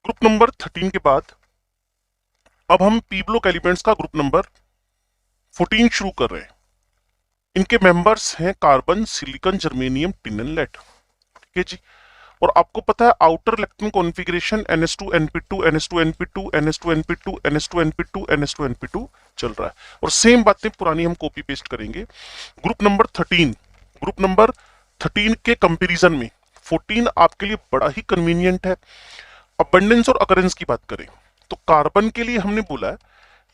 Group number 13 के बाद अब हम पी ब्लॉक एलिमेंट्स का ग्रुप नंबर 14 शुरू कर रहे हैं। इनके मेंबर्स हैं carbon, silicon, germanium, tin and lead. ठीक है जी। और आपको पता है outer electron configuration NH2 NP2 NS2 चल रहा है। और सेम बातें पुरानी हम कॉपी पेस्ट करेंगे। ग्रुप नंबर 13 के कंपैरिजन में 14 आपके लिए बड़ा ही कन्वीनियंट है। अबंडेंस और अकरेंस की बात करें तो कार्बन के लिए हमने बोला है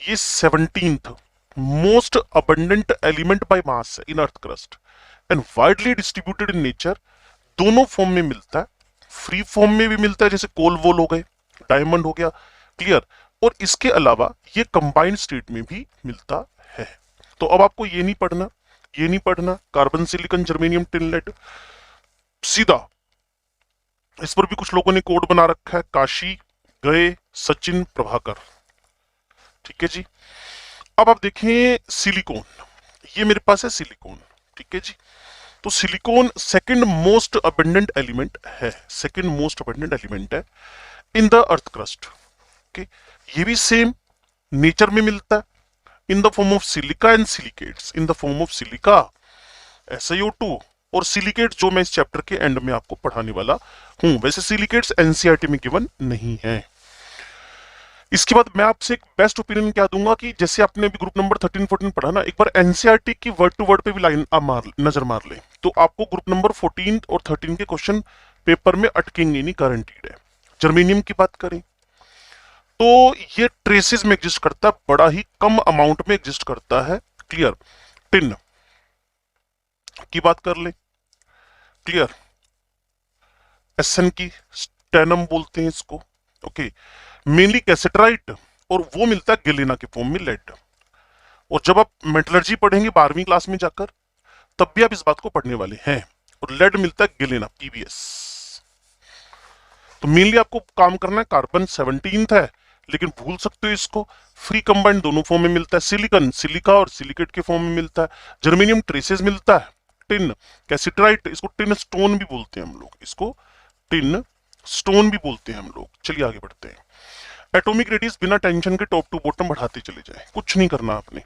ये 17th most abundant element by mass है in earth crust and widely distributed in nature. दोनों फॉर्म में मिलता है, फ्री फॉर्म में भी मिलता है जैसे कोल वोल हो गए, डायमंड हो गया, क्लियर। और इसके अलावा ये कंबाइंड स्टेट में भी मिलता है। तो अब आपको ये नहीं पढ़ना carbon, silicon, germanium, tin lead. सीधा इस पर भी कुछ लोगों ने कोड बना रखा है, काशी गए सचिन प्रभाकर। ठीक है जी। अब आप देखें सिलिकॉन, ये मेरे पास है सिलिकॉन। ठीक है जी। तो silicon second most abundant element है in the earth crust. Okay, ये भी सेम नेचर में मिलता है in the form of silica and silicates, in the form of silica SiO2 और सिलिकेट जो मैं इस चैप्टर के एंड में आपको पढ़ाने वाला हूं। वैसे सिलिकेट्स एनसीईआरटी में गिवन नहीं है। इसके बाद मैं आपसे एक बेस्ट ओपिनियन क्या दूंगा कि जैसे आपने भी ग्रुप नंबर 13-14 पढ़ा ना, एक बार एनसीईआरटी की वर्ड टू वर्ड पे भी लाइन आप नजर मार ले तो आपको ग्रुप नंबर 14 और 13 के क्वेश्चन पेपर में अटकेंगे नहीं, गारंटीड है। जर्मेनियम की बात करें तो ये ट्रेसेस में एग्जिस्ट करता है, बड़ा ही कम अमाउंट में एग्जिस्ट करता है, क्लियर। टिन की बात कर ले, क्लियर। एसन की स्टेनम बोलते हैं इसको। ओके, मेनली कैसेटराइट और वो मिलता है गिलेना के फॉर्म में, लेड। और जब आप मेटलर्जी पढ़ेंगे 12वीं क्लास में जाकर तब भी आप इस बात को पढ़ने वाले हैं। और लेड मिलता है गिलेना, PbS। तो मेनली आपको काम करना है, कार्बन 17th है लेकिन भूल सकते हो इसको, फ्री कंबाइंड दोनों फॉर्म में मिलता है। सिलिकॉन सिलिका और सिलिकेट के फॉर्म में मिलता है। जर्मेनियम ट्रेसेस मिलता है। टिन कैसेटराइट, इसको टिन स्टोन भी बोलते हैं हम लोग, इसको टिन स्टोन भी बोलते हैं हम लोग। चलिए आगे बढ़ते हैं। एटॉमिक रेडियस बिना टेंशन के टॉप टू बॉटम बढ़ाते चले जाएं, कुछ नहीं करना आपने।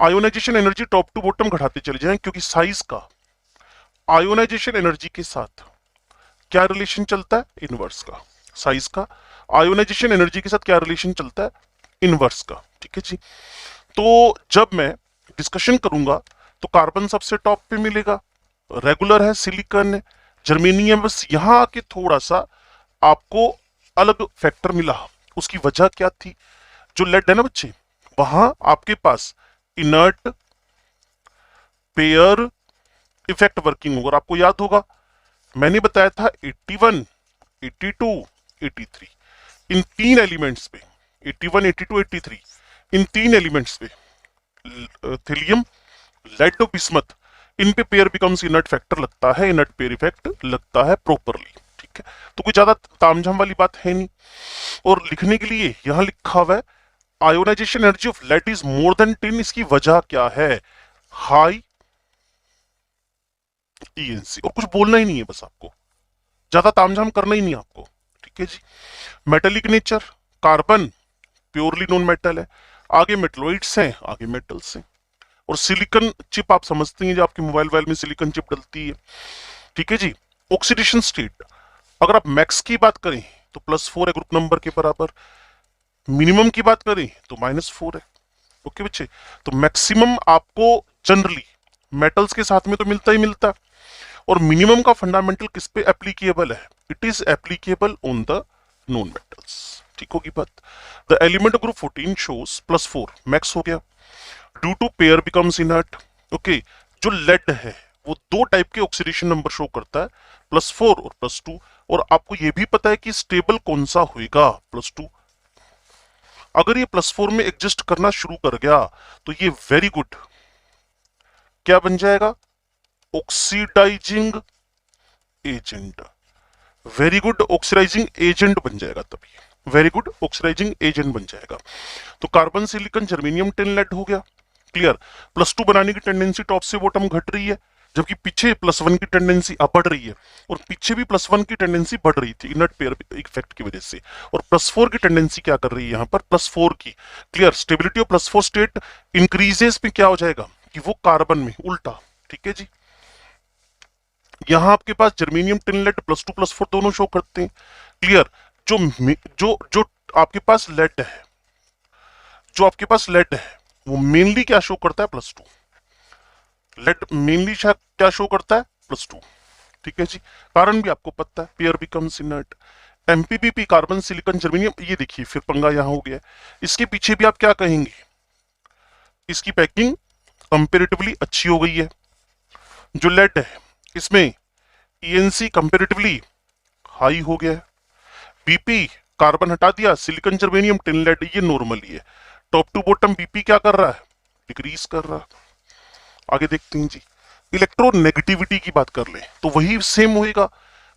Ionisation energy top to bottom घटाते चले जाएं, क्योंकि साइज का आयोनाइजेशन एनर्जी के साथ क्या रिलेशन चलता है, इनवर्स का। साइज का आयोनाइजेशन एनर्जी के साथ क्या रिलेशन चलता है, इनवर्स का। ठीक है जी। तो जब मैं डिस्कशन करूंगा तो कार्बन सबसे टॉप पे मिलेगा, रेगुलर है, सिलिकॉन है, जर्मेनियम। बस यहां आके थोड़ा सा आपको अलग फैक्टर मिला। उसकी वजह क्या थी, जो लेड है ना बच्चे, वहां आपके पास इनर्ट पेयर इफेक्ट वर्किंग होगा। आपको याद होगा मैंने बताया था 81, 82, 83 इन तीन एलिमेंट्स पे, 81, 82, 83 इन तीन एलिमेंट्स पे थीलियम, लेड और बिस्मथ, इन पे पेयर बिकम्स इनर्ट फैक्टर लगता है, इनर्ट पेयर इफेक्ट लगता है प्रॉपरली। ठीक है, तो कोई ज्यादा तामझाम वाली बात है नहीं। और लिखने के लिए यहां लिखा हुआ है ionisation energy of lead is more than 10। इसकी वजह क्या है, हाई ENC। और कुछ बोलना ही नहीं है, बस आपको ज्यादा तामझाम करना ही नहीं आपको। ठीक है जी। Metallic nature, carbon purely non metal है, आगे मेटलॉइड्स हैं, आगे मेटल्स हैं। और सिलिकॉन चिप आप समझते हैं, जो आपके मोबाइल वाइल में सिलिकॉन चिप डलती है। ठीक है जी। ऑक्सीडेशन स्टेट अगर आप मैक्स की बात करें तो +4 है ग्रुप नंबर के बराबर, मिनिमम की बात करें तो -4 है। ओके बच्चे, तो मैक्सिमम आपको जनरली मेटल्स के साथ में तो मिलता ही मिलता है। और मिनिमम का फंडामेंटल किस पे एप्लीकेबल है, it is applicable on the non metals. ठीक होगी बात। The element group 14 shows +4 max हो गया, due to pair becomes inert. Okay, जो लेड है वो दो टाइप के ऑक्सीडेशन नंबर शो करता है, +4 और +2। और आपको ये भी पता है कि स्टेबल कौन सा होएगा, +2। अगर ये +4 में एग्जिस्ट करना शुरू कर गया तो ये वेरी गुड क्या बन जाएगा, oxidising agent. Very good oxidising agent बन जाएगा, तभी वेरी गुड ऑक्सीडाइजिंग एजेंट बन जाएगा। तो carbon, silicon, germanium, tin, lead हो गया, क्लियर। +2 बनाने की टेंडेंसी टॉप से बॉटम घट रही है, जबकि पीछे +1 की टेंडेंसी अब बढ़ रही है, और पीछे भी +1 की टेंडेंसी बढ़ रही थी इनर्ट पेयर इफेक्ट की वजह से, और +4 की टेंडेंसी क्या कर रही है यहाँ पर, +4 की। Clear, stability of +4 state increases में क्या हो जाएगा कि वो कार्बन में उल्टा। ठीक है जी, यहां आपके पास जर्मेनियम टिन लेड +2 +4 दोनों शो करते हैं। क्लियर, जो जो जो आपके पास लेड है, जो आपके पास लेड है वो मेनली क्या शो करता है, +2। लेड मेनली क्या शो करता है, +2। ठीक है जी, कारण भी आपको पता है, pair becomes inert. MP BP carbon silicon germanium, ये देखिए फिर पंगा यहां हो गया। इसके पीछे भी आप क्या कहेंगे, इसकी पैकिंग कंपेरेटिवली अच्छी हो गई है। जो लेड है इसमें ईएनसी कंपेरेटिवली हाई हो गया है। बीपी कार्बन हटा दिया, सिलिकॉन जर्मेनियम टिन लेड ये नॉर्मल ही है। टॉप टू बॉटम बीपी क्या कर रहा है, डिक्रीज कर रहा है। आगे देखते हैं जी, इलेक्ट्रोनेगेटिविटी की बात कर ले तो वही सेम होएगा।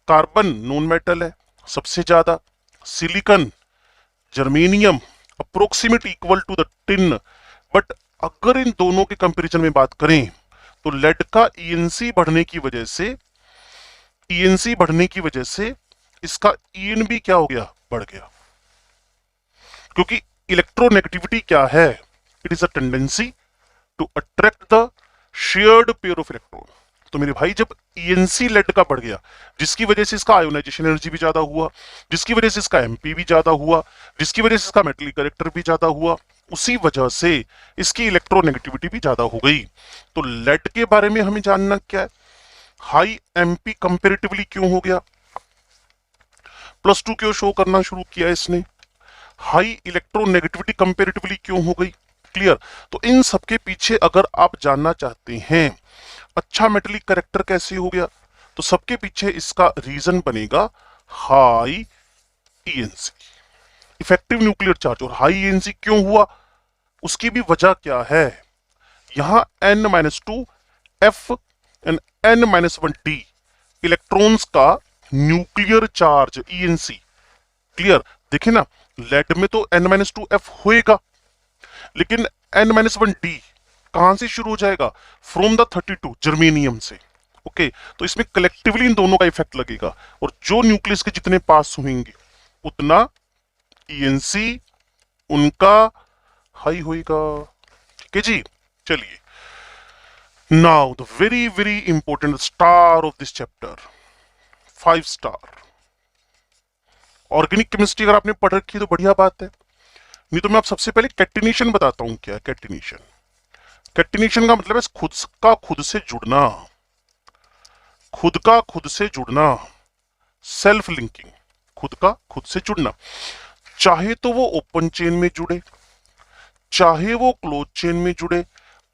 कार्बन नॉन मेटल है सबसे ज्यादा, silicon germanium approximate equal to the tin. But अगर इन दोनों के कंपैरिजन में बात करें तो लेड का ईएनसी बढ़ने की वजह से, ईएनसी बढ़ने की वजह से इसका ईएन भी क्या हो गया, बढ़ गया। क्योंकि इलेक्ट्रोनेगेटिविटी क्या है, it is a tendency to attract the shared pair of electron. तो मेरे भाई जब ईएनसी लेड का बढ़ गया, जिसकी वजह से इसका आयोनाइजेशन एनर्जी भी ज्यादा हुआ, जिसकी वजह से इसका एमपी भी ज्यादा हुआ, जिसकी वजह से इसका मेटल कैरेक्टर भी ज्यादा हुआ, उसी वजह से इसकी इलेक्ट्रोनेगेटिविटी भी ज्यादा हो गई। तो लेड के बारे में हमें जानना क्या है, हाई एमपी कंपेरेटिवली क्यों हो गया, +2 क्यों शो करना शुरू किया इसने, हाई इलेक्ट्रोनेगेटिविटी कंपेरेटिवली क्यों हो गई। क्लियर, तो इन सबके पीछे अगर आप जानना चाहते हैं अच्छा मेटेलिक कैरेक्टर कैसे हो गया, तो सबके पीछे इसका रीजन बनेगा high ENC, effective nuclear charge. और हाई ईएनसी क्यों हुआ, उसकी भी वजह क्या है, यहां N-2 F and N-1 D electrons का न्यूक्लियर चार्ज ईएनसी। क्लियर, देखिए ना, लेड में तो N-2 F होएगा, लेकिन N-1 D कहां से शुरू हो जाएगा, फ्रॉम द 32 जर्मेनियम से। ओके, तो इसमें कलेक्टिवली इन दोनों का इफेक्ट लगेगा, और जो न्यूक्लियस के जितने पास होंगे उतना ईएनसी उनका हाई होएगा। ठीक है जी, चलिए now the very very important star of this chapter, 5 star. Organic chemistry अगर आपने पढ़ रखी है तो बढ़िया बात है, नहीं तो मैं आप सबसे पहले कैटिनेशन बताता हूं क्या है कैटिनेशन। कैटिनेशन का मतलब है खुद का खुद से जुड़ना, खुद का खुद से जुड़ना, सेल्फ लिंकिंग, खुद का खुद से जुड़ना। चाहे तो वो ओपन चेन में जुड़े, चाहे वो क्लोज चेन में जुड़े,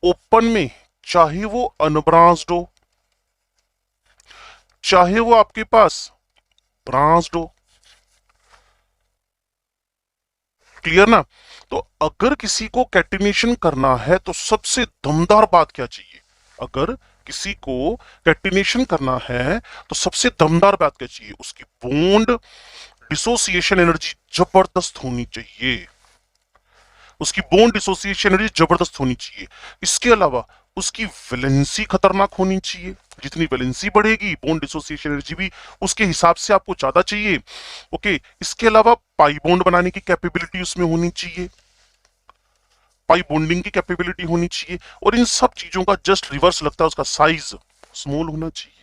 ओपन में चाहे वो अनब्रांच्ड हो, चाहे वो आपके पास ब्रांच्ड हो। क्लियर ना, तो अगर किसी को कैटिनेशन करना है तो सबसे दमदार बात क्या चाहिए, अगर किसी को कैटिनेशन करना है तो सबसे दमदार बात क्या चाहिए, उसकी बॉन्ड डिसोसिएशन एनर्जी जबरदस्त होनी चाहिए, उसकी बॉन्ड डिसोसिएशन एनर्जी जबरदस्त होनी चाहिए। इसके अलावा उसकी वैलेंसी खतरनाक होनी चाहिए, जितनी वैलेंसी बढ़ेगी बॉन्ड डिसोसिएशन एनर्जी भी उसके हिसाब से आपको ज्यादा चाहिए। ओके, इसके अलावा पाई बॉन्ड बनाने की कैपेबिलिटी उसमें होनी चाहिए, पाई बॉन्डिंग की कैपेबिलिटी होनी चाहिए, और इन सब चीजों का जस्ट रिवर्स लगता है उसका साइज स्मॉल होना चाहिए।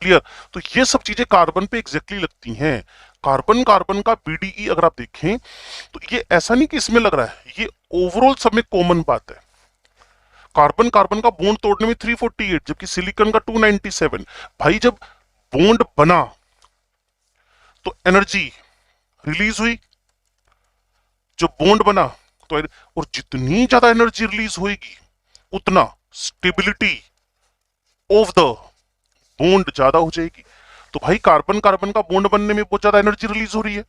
क्लियर, तो ये सब चीजें कार्बन पे एग्जैक्टली लगती हैं। कार्बन कार्बन का बीडीई अगर आप देखें तो ये ऐसा नहीं कि इसमें लग रहा है, ये ओवरऑल सब में कॉमन बात है। कार्बन कार्बन का बॉन्ड तोड़ने में 348 जबकि सिलिकॉन का 297। भाई जब बॉन्ड बना तो एनर्जी रिलीज हुई, जो बॉन्ड बना तो, और जितनी ज्यादा एनर्जी रिलीज होगी उतना स्टेबिलिटी ऑफ द बॉन्ड ज्यादा हो जाएगी। तो भाई कार्बन कार्बन का बॉन्ड बनने में बहुत ज्यादा एनर्जी रिलीज हो रही है,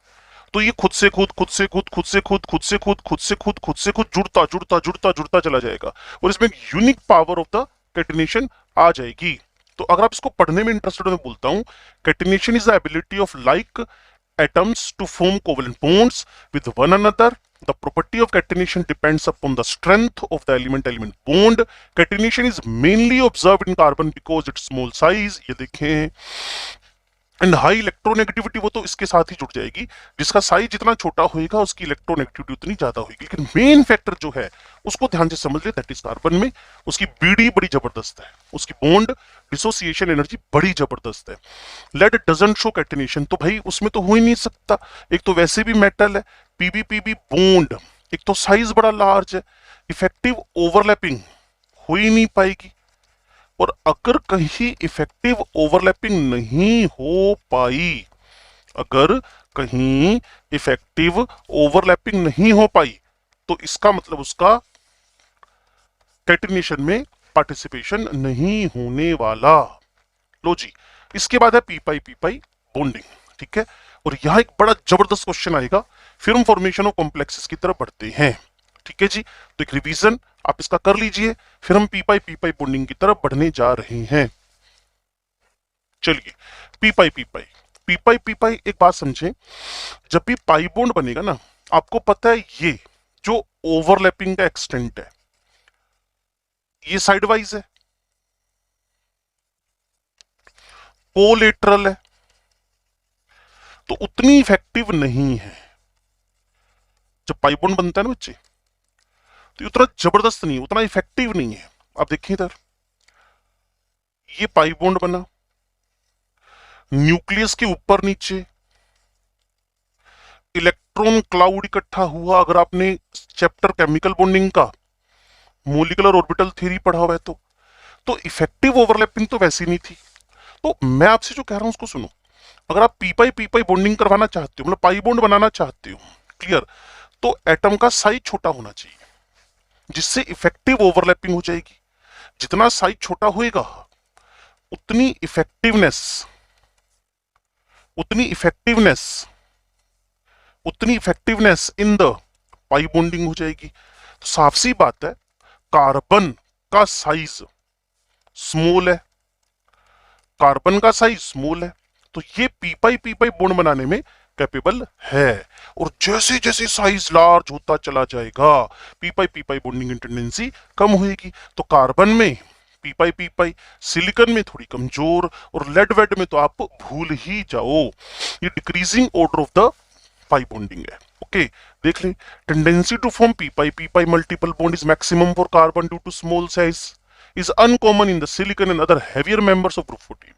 तो ये खुद से खुद खुद से खुद खुद से खुद खुद से खुद खुद से खुद खुद से खुद जुड़ता जुड़ता जुड़ता जुड़ता चला जाएगा, और इसमें एक unique power of the catenation आ जाएगी। तो अगर आप इसको पढ़ने में इंटरेस्टेड हो, मैं बोलता हूं catenation is the ability of like atoms to form covalent bonds with one another The property of catenation depends upon the strength of the element-element bond. Catenation is mainly observed in carbon because its small size, ये देखें, and high electronegativity, वो तो इसके साथ ही जुड़ जाएगी, जिसका size जितना छोटा होगा उसकी इलेक्ट्रोनेगेटिविटी उतनी ज्यादा होगी। लेकिन मेन फैक्टर जो है उसको ध्यान से समझ ले, दैट इज कार्बन में उसकी बीडी बड़ी जबरदस्त है, उसकी बॉन्ड डिसोसिएशन एनर्जी बड़ी जबरदस्त है। लेड डजंट शो कैटेनेशन, तो भाई उसमें तो हो ही नहीं सकता, एक तो वैसे भी मेटल है, पीबी पीबी बॉन्ड, एक तो साइज बड़ा लार्ज है, इफेक्टिव ओवरलैपिंग हो ही नहीं पाएगी। और अगर कहीं इफेक्टिव ओवरलैपिंग नहीं हो पाई, अगर कहीं इफेक्टिव ओवरलैपिंग नहीं हो पाई, तो इसका मतलब उसका कैटिनेशन में पार्टिसिपेशन नहीं होने वाला। लो जी, इसके बाद है पी पाई बॉन्डिंग, ठीक है। और यहां एक बड़ा जबरदस्त क्वेश्चन आएगा, फिर हम फॉर्मेशन ऑफ कॉम्प्लेक्सेस की तरफ बढ़ते हैं, ठीक है जी। तो एक रिवीजन आप इसका कर लीजिए, फिर हम पी पाई बॉन्डिंग की तरफ बढ़ने जा रहे हैं। चलिए, पी पाई एक बात समझे, जब भी पाई बॉन्ड बनेगा ना, आपको पता है ये जो ओवरलैपिंग का एक्सटेंट है ये साइड वाइज है, कोलेटरल है, तो उतनी इफेक्टिव नहीं है। जब पाई बॉन्ड बनता है ना बच्चे, तो उतना जबरदस्त नहीं है, उतना इफेक्टिव नहीं है। आप देखिए इधर, ये पाई बॉन्ड बना, न्यूक्लियस के ऊपर नीचे इलेक्ट्रॉन क्लाउड इकट्ठा हुआ। अगर आपने चैप्टर केमिकल बॉन्डिंग का मोलिकुलर ऑर्बिटल थ्योरी पढ़ा हुआ है तो इफेक्टिव ओवरलैपिंग तो वैसी नहीं थी। तो मैं आपसे जो कह रहा हूं उसको सुनो, अगर आप पी पाई बॉन्डिंग करवाना चाहते हो, मतलब पाई बॉन्ड बनाना चाहते हो, क्लियर, तो एटम का साइज छोटा होना चाहिए, जिससे इफेक्टिव ओवरलैपिंग हो जाएगी। जितना साइज छोटा होएगा उतनी इफेक्टिवनेस उतनी इफेक्टिवनेस उतनी effectiveness in the pi bonding हो जाएगी। तो साफ सी बात है, कार्बन का साइज स्मॉल है, कार्बन का साइज स्मॉल है, तो ये पी पाई बॉन्ड बनाने में कैपेबल है। और जैसे जैसे साइज लार्ज होता चला जाएगा, पी पाई बॉन्डिंग की टेंडेंसी कम होगी। तो कार्बन में पी पाई, सिलिकॉन में थोड़ी कमजोर, और लेड वेड में तो आप भूल ही जाओ। ये decreasing order of the pi bonding है। ओके, देख लें, tendency to form P pi multiple bond is maximum for carbon due to small size, is uncommon in the silicon and other heavier members of group 14।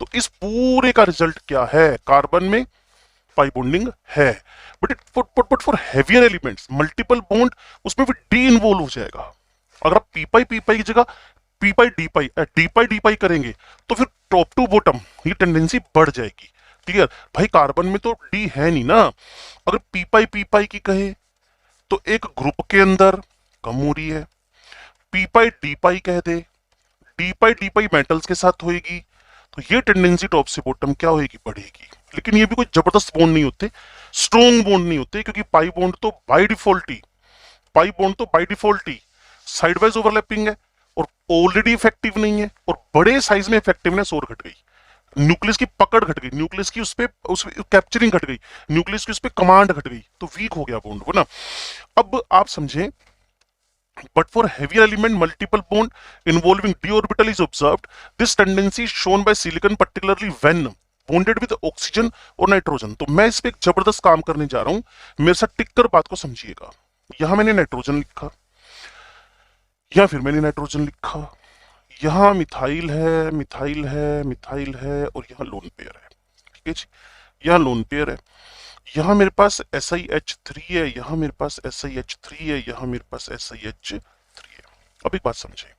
तो इस पूरे का result क्या है, carbon में पाई बॉन्डिंग है, but for heavier elements multiple bond, उसमें भी डी इन्वॉल्व हो जाएगा। अगर आप पी पाई की जगह पी पाई डी पाई करेंगे, तो फिर टॉप टू बॉटम ये टेंडेंसी बढ़ जाएगी। क्लियर भाई, कार्बन में तो डी है नहीं ना। अगर पी पाई की कहे तो एक ग्रुप के अंदर कम हो रही है, पी पाई कह दे, डी पाई मेटल्स के साथ होएगी, तो ये टेंडेंसी टॉप से बॉटम क्या होएगी, बढ़ेगी। लेकिन ये भी कोई जबरदस्त बॉन्ड नहीं होते, स्ट्रॉन्ग बॉन्ड नहीं होते, क्योंकि पाई बॉन्ड तो by default he side wise overlapping है और ऑलरेडी इफेक्टिव नहीं है, और बड़े साइज में इफेक्टिवनेस और घट गई, न्यूक्लियस की पकड़ घट गई, न्यूक्लियस की उस कैप्चरिंग घट गई, न्यूक्लियस की उस पे कमांड घट गई, तो वीक हो गया बॉन्ड वो ना। अब आप समझें, but for heavier element multiple bond involving d orbital is observed. This tendency is shown by silicon particularly when bonded with oxygen और नाइट्रोजन। तो मैं इस पे एक जबरदस्त काम करने जा रहा हूं, मेरे साथ टिक कर बात को समझिएगा। यहां मैंने नाइट्रोजन लिखा, या फिर मैंने नाइट्रोजन लिखा, यहां मिथाइल है, और यहां लोन पेयर है, ठीक है जी, यहां लोन पेयर है, यहां मेरे पास SiH3 है, यहां मेरे पास SiH3 है, यहां मेरे पास SiH3 है। अब एक बात समझे,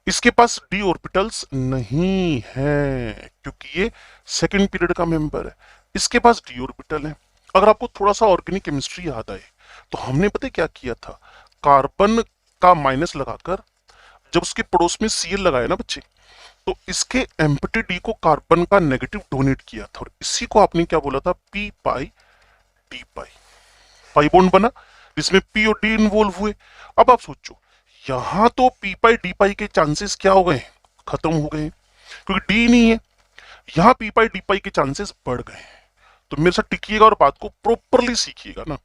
इसके पास d ऑर्बिटल्स नहीं है क्योंकि ये सेकंड पीरियड का मेंबर है, इसके पास d ऑर्बिटल है। अगर आपको थोड़ा सा ऑर्गेनिक केमिस्ट्री याद आए, तो हमने पता क्या किया था, कार्बन का माइनस लगाकर जब उसके पड़ोस में Cl लगाया ना बच्चे, तो इसके एम्प्टी डी को कार्बन का नेगेटिव डोनेट किया था, और इसी को आपने क्या बोला था, P pi d pi bond बना जिसमें पी और डी इन्वॉल्व हुए। अब आप सोचो, यहां तो पी पाई के चांसेस क्या हो गए, खत्म हो गए, क्योंकि डी नहीं है। यहां पी पाई के चांसेस बढ़ गए। तो मेरे साथ टिकिएगा और बात को प्रॉपरली सीखिएगा ना।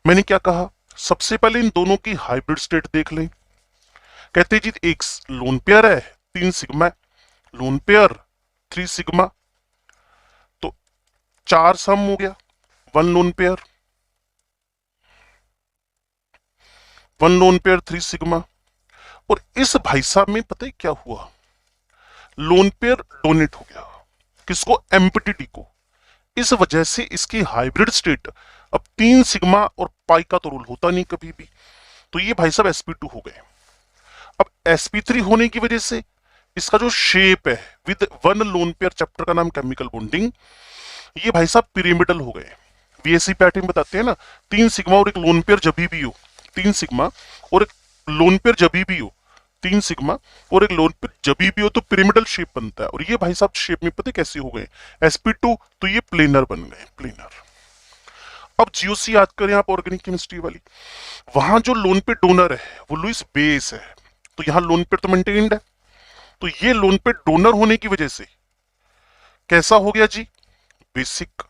मैंने क्या कहा, सबसे पहले इन दोनों की हाइब्रिड स्टेट देख लें। कहते जी एक लोन पेयर है 3 सिग्मा, लोन पेयर 3 सिग्मा, तो 4 सम हो गया, 1 lone pair, 1 lone pair 3 sigma. और इस भाई साहब में पता है क्या हुआ, लोन पेयर डोनेट हो गया, किसको, एम्पटीटी को। इस वजह से इसकी हाइब्रिड स्टेट अब 3 सिग्मा और पाई का तो रोल होता नहीं कभी भी, तो ये भाई साहब sp2 हो गए। अब sp3 होने की वजह से इसका जो शेप है विद 1 लोन पेयर, चैप्टर का नाम केमिकल बॉन्डिंग, ये भाई साहब पिरामिडल हो गए। बीएससी पैटर्न बताते हैं ना, 3 सिग्मा और एक लोन पेयर जब भी हो, 3 सिग्मा और एक लोन पेयर जब भी हो, 3 सिग्मा और एक लोन पेयर जब भी हो तो पिरामिडल शेप बनता है। और ये भाई साहब शेप में पता कैसे हो गए, sp2, तो ये प्लेनर बन गए, प्लेनर। अब जीओसी याद करें आप, ऑर्गेनिक केमिस्ट्री वाली, वहां जो लोन पे डोनर है वो लुईस बेस है, तो यहां लोन पे तो मेंटेन्ड है, तो ये लोन पे डोनर होने की वजह से कैसा हो गया जी, बेसिक,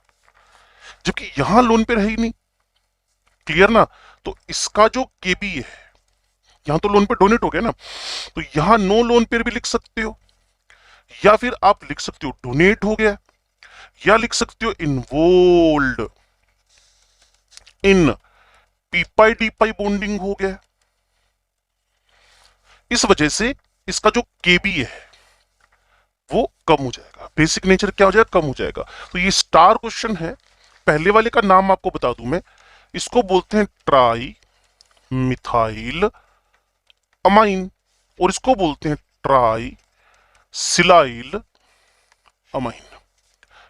जबकि यहां लोन पे है ही नहीं। क्लियर ना, तो इसका जो केबी है, यहां तो लोन पे डोनेट हो गया ना, तो यहां नो लोन पे भी लिख सकते हो, या फिर आप लिख सकते हो डोनेट हो गया, या लिख सकते हो इन्वोल्ड in P pi d pi bonding हो गया। इस वजह से इसका जो केबी है वो कम हो जाएगा, बेसिक नेचर क्या हो जाएगा, कम हो जाएगा। तो ये स्टार क्वेश्चन है। पहले वाले का नाम आपको बता दूं मैं, इसको बोलते हैं ट्राई मिथाइल अमाइन, और इसको बोलते हैं ट्राई सिलाइल अमाइन।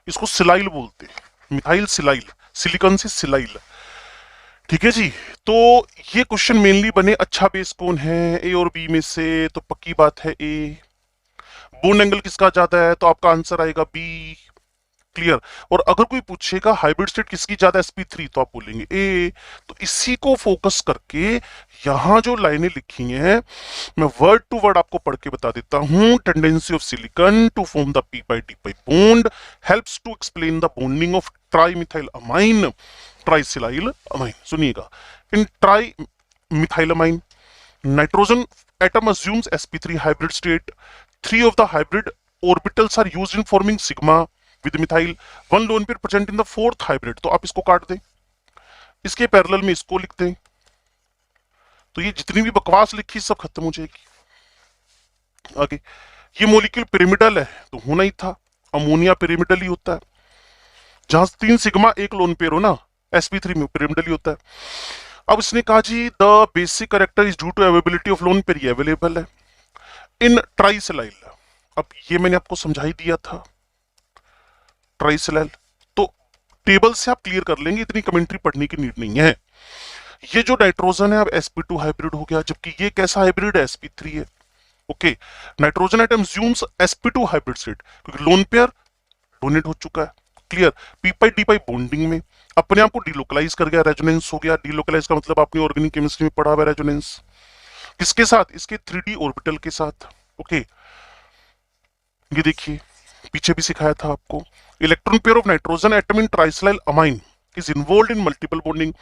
इसको सिलाइल बोलते हैं, मिथाइल सिलाइल, सिलिकॉन से सिलाइल। ठीक है जी। तो ये क्वेश्चन मेनली बने अच्छा बेस कौन है, ए और बी में से, तो पक्की बात है ए। बॉन्ड एंगल किसका ज्यादा है, तो आपका आंसर आएगा बी। क्लियर। और अगर कोई पूछेगा हाइब्रिड स्टेट किसकी ज्यादा sp3, तो आप बोलेंगे ए। तो इसी को फोकस करके यहां जो लाइनें लिखी हैं मैं वर्ड टू वर्ड आपको पढ़ के बता देता हूं। Tendency of silicon to form the p pi d pi bond helps to explain the bonding of tri methyl amine trisilyl amine. सुनिएगा, in tri methyl amine nitrogen atom assumes sp3 hybrid state. 3 of the hybrid orbitals are used in forming sigma with methyl. 1 lone pair present in the 4th hybrid. तो आप इसको काट दें, इसके parallel में इसको लिख दें, तो ये जितनी भी बकवास लिखी सब खत्म हो जाएगी। आगे ये मॉलिक्यूल पिरामिडल है तो होना ही था, अमोनिया पिरामिडल ही होता है। जहां 3 सिग्मा 1 लोन पेयर हो ना, sp3 में पिरामिडल ही होता है। अब इसने कहा जी the basic character is due to availability of lone pair, ये अवेलेबल है इन ट्राइसिलाइल। अब ये मैंने आपको समझा ही दिया था ट्राइसिलाइल, तो टेबल से आप क्लियर कर लेंगे, इतनी कमेंट्री पढ़ने की नीड नहीं है। ये जो नाइट्रोजन है अब sp2 हाइब्रिड हो गया, जबकि ये कैसा हाइब्रिड है, sp3 है। Okay, nitrogen atom assumes sp2 hybrid state, क्योंकि लोन पेयर डोनेट हो चुका है। Clear. P pi d pi bonding में अपने आप को डिलोकलाइज कर गया, रेजोनेंस हो गया। डिलोकलाइज का मतलब आपने ऑर्गेनिक केमिस्ट्री में पढ़ा हुआ, रेजोनेंस किसके साथ, इसके 3d ऑर्बिटल के साथ। ओके, ये देखिए पीछे भी सिखाया था आपको, electron pair of nitrogen atom in trisilyl amine is involve in multiple bonding,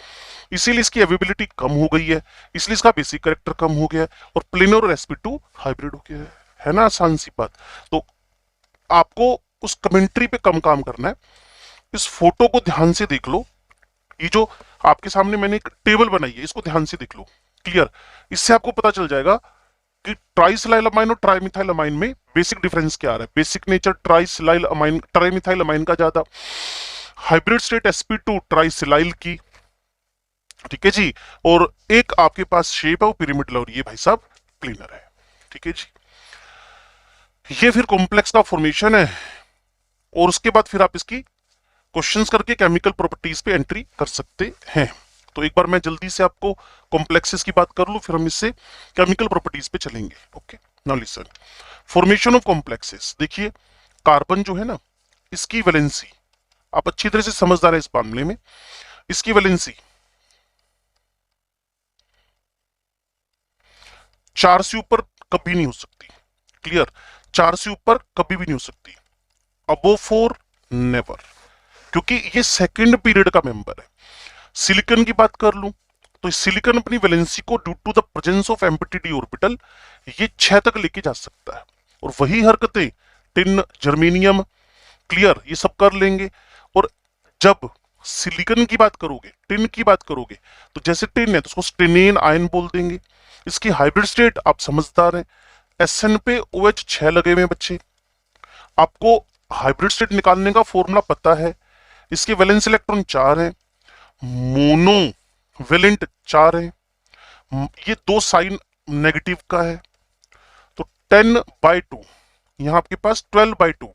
इसीलिए इसकी अवेबिलिटी कम हो गई है, इसलिए इसका बेसिक कैरेक्टर कम हो गया और प्लेनर और sp2 हाइब्रिड हो गया है ना, आसान सी बात। तो आपको उस कमेंट्री पे कम काम करना है, इस फोटो को ध्यान से देख लो, ये जो आपके सामने मैंने एक टेबल बनाई है इसको ध्यान से देख लो। क्लियर। इससे आपको पता चल जाएगा कि ट्राइसिलाइल अमाइन और ट्राइमिथाइल अमाइन में बेसिक डिफरेंस क्या आ रहा है। Basic nature trisilyl amine trimethyl amine का ज्यादा, हाइब्रिड स्टेट sp2 ट्राइसिलाइल की। ठीक है जी। और एक आपके पास शेप है वो पिरामिडल, और ये भाई साहब प्लेनर है। ठीक है जी। ये फिर कॉम्प्लेक्स का फॉर्मेशन है, और उसके बाद फिर आप इसकी क्वेश्चंस करके केमिकल प्रॉपर्टीज पे एंट्री कर सकते हैं। तो एक बार मैं जल्दी से आपको कॉम्प्लेक्सेस की बात कर लूं, फिर हम इससे केमिकल प्रॉपर्टीज पे चलेंगे। Okay, now listen, formation of complexes. देखिए कार्बन जो है ना, इसकी वैलेंसी आप अच्छी तरह से समझदार है इस मामले में, इसकी वैलेंसी 4 से ऊपर कभी नहीं हो सकती। क्लियर। 4 से ऊपर कभी भी नहीं हो सकती, अबो 4 नेवर, क्योंकि ये सेकंड पीरियड का मेंबर है। सिलिकॉन की बात कर लूं तो सिलिकॉन अपनी वैलेंसी को due to the presence of empty d orbital ये 6 तक लेके जा सकता है। और वही हरकतें टिन, जर्मेनियम, क्लियर, ये सब कर लेंगे। और जब सिलिकॉन की बात करोगे, टिन की बात करोगे, तो जैसे टिन है तो उसको स्टेनेन आयन बोल देंगे। इसकी हाइब्रिड स्टेट आप समझदार हैं, एसएन पे OH 6 लगे हुए हैं बच्चे। आपको हाइब्रिड स्टेट निकालने का फॉर्मूला पता है। इसके वैलेंस इलेक्ट्रॉन 4 हैं, मोनो वैलेंट 4 है, ये 2 साइन नेगेटिव का है, तो 10/2, यहां आपके पास 12/2।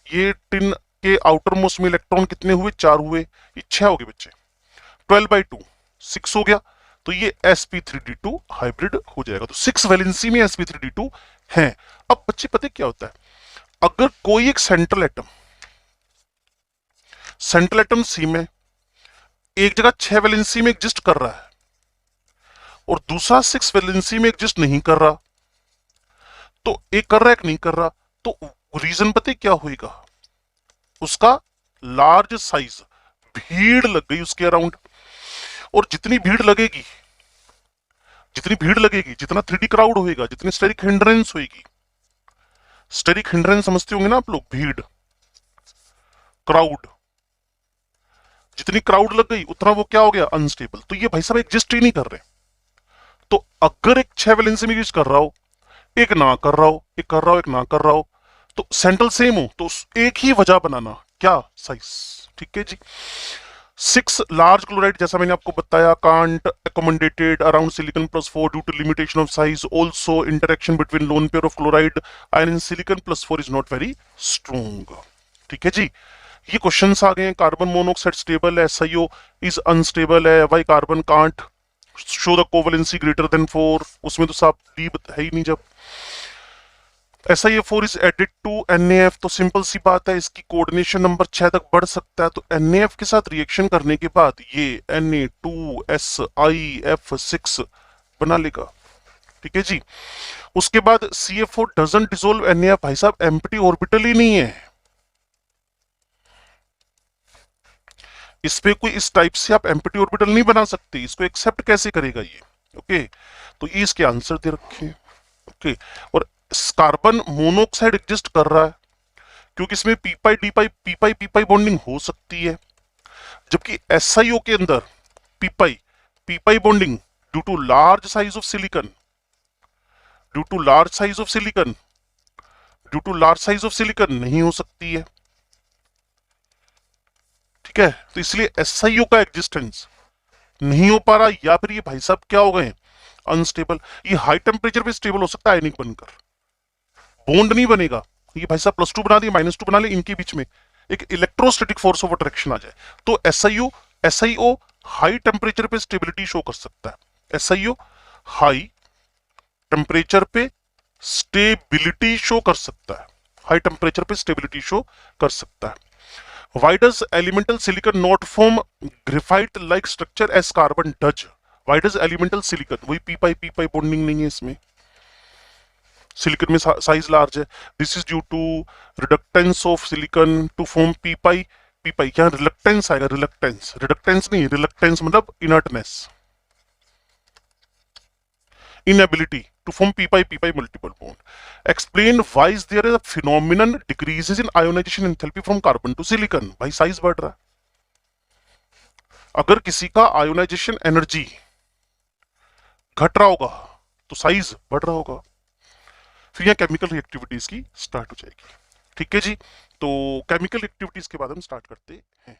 ये टिन के आउटर मोस्ट में इलेक्ट्रॉन कितने हुए? 4 हुए, ये 6 हो गए बच्चे, 12/2 6 हो गया, तो ये sp3d2 हाइब्रिड हो जाएगा। तो 6 वैलेंसी में sp3d2 है। अब बच्चे पता क्या होता है, अगर कोई एक सेंट्रल एटम सी में एक जगह 6 वैलेंसी में एग्जिस्ट कर रहा है और दूसरा 6 वैलेंसी में एग्जिस्ट नहीं कर रहा, तो एक कर रहा है एक नहीं कर रहा, तो रीजन पता क्या होगा? उसका लार्ज साइज, भीड़ लग गई उसके अराउंड। और जितनी भीड़ लगेगी, जितना 3D क्राउड होएगा, जितनी स्टेरिक हिंड्रेंस होएगी, स्टेरिक हिंड्रेंस समझते होंगे ना आप लोग, भीड़, क्राउड, जितनी क्राउड लग गई उतना वो क्या हो गया? अनस्टेबल। तो ये भाई साहब एग्जिस्ट ही नहीं कर रहे। तो अगर एक 6 वैलेंसी में यूज कर रहा हो, एक ना कर रहा हो, एक कर रहा हो, एक ना कर रहा हो, तो सेंट्रल सेम हो, तो एक ही वजह बनाना, क्या? साइज। ठीक है जी। 6 लार्ज क्लोराइड, जैसा मैंने आपको बताया, can't accommodated around silicon +4 due to limitation of size. Also interaction between lone pair of chloride ion in silicon +4 is not very strong. ठीक है जी। ये क्वेश्चंस आ गए हैं। कार्बन मोनोऑक्साइड स्टेबल है, SiO इज अनस्टेबल है, why carbon can't show the covalency greater than 4, उसमें तो साहब डी है ही नहीं। जब SiO4 is added to NaF, तो सिंपल सी बात है, इसकी कोऑर्डिनेशन नंबर 6 तक बढ़ सकता है, तो NaF के साथ रिएक्शन करने के बाद ये Na2SiF6 बना लेगा। ठीक है जी। उसके बाद CF4 डजंट डिसॉल्व NaF, भाई साहब एम्प्टी ऑर्बिटल ही नहीं है इस पे, कोई इस टाइप से आप एम्प्टी ऑर्बिटल नहीं बना सकते, इसको एक्सेप्ट कैसे करेगा ये? ओके, तो ये इसके आंसर दे रखे। ओके, और कार्बन मोनोऑक्साइड एग्जिस्ट कर रहा है क्योंकि इसमें p pi d pi p pi bonding हो सकती है, जबकि SiO के अंदर p pi bonding due to large size of silicon, due to large size of silicon, due to large size of silicon नहीं हो सकती है। ठीक है, तो इसलिए SiO का एग्जिस्टेंस नहीं हो पा रहा, या फिर ये भाई साहब क्या हो गए? अनस्टेबल। ये हाई टेम्परेचर पे स्टेबल हो सकता है आयनिक बनकर, बॉन्ड नहीं बनेगा। ये भाई साहब +2 बना दिए, -2 बना ले, इनके बीच में एक इलेक्ट्रोस्टैटिक फोर्स ऑफ अट्रैक्शन आ जाए, तो SiO हाई टेम्परेचर पे स्टेबिलिटी शो कर सकता है। SiO हाई टेम्परेचर पे स्टेबिलिटी शो कर सकता है, हाई टेम्परेचर पे स्टेबिलिटी शो कर सकता है। Why does elemental silicon not form graphite-like structure as carbon does? Why does elemental silicon, वही पी पाई बॉन्डिंग नहीं है इसमें, सिलिकॉन में साइज लार्ज है। This is due to reductance of silicon to form P pi यहाँ reluctance आएगा, reductance नहीं, reluctance मतलब inertness, inability to form p pi multiple bond. Explain why is there a phenomenon decreases in ionization enthalpy from carbon to silicon? भाई size बढ़ रहा है, अगर किसी का आयोनाइजेशन एनर्जी घट रहा होगा तो साइज बढ़ रहा होगा, फिर यहाँ केमिकल रिएक्टिविटीज की स्टार्ट हो जाएगी। ठीक है जी, तो केमिकल एक्टिविटीज के बाद हम स्टार्ट करते हैं।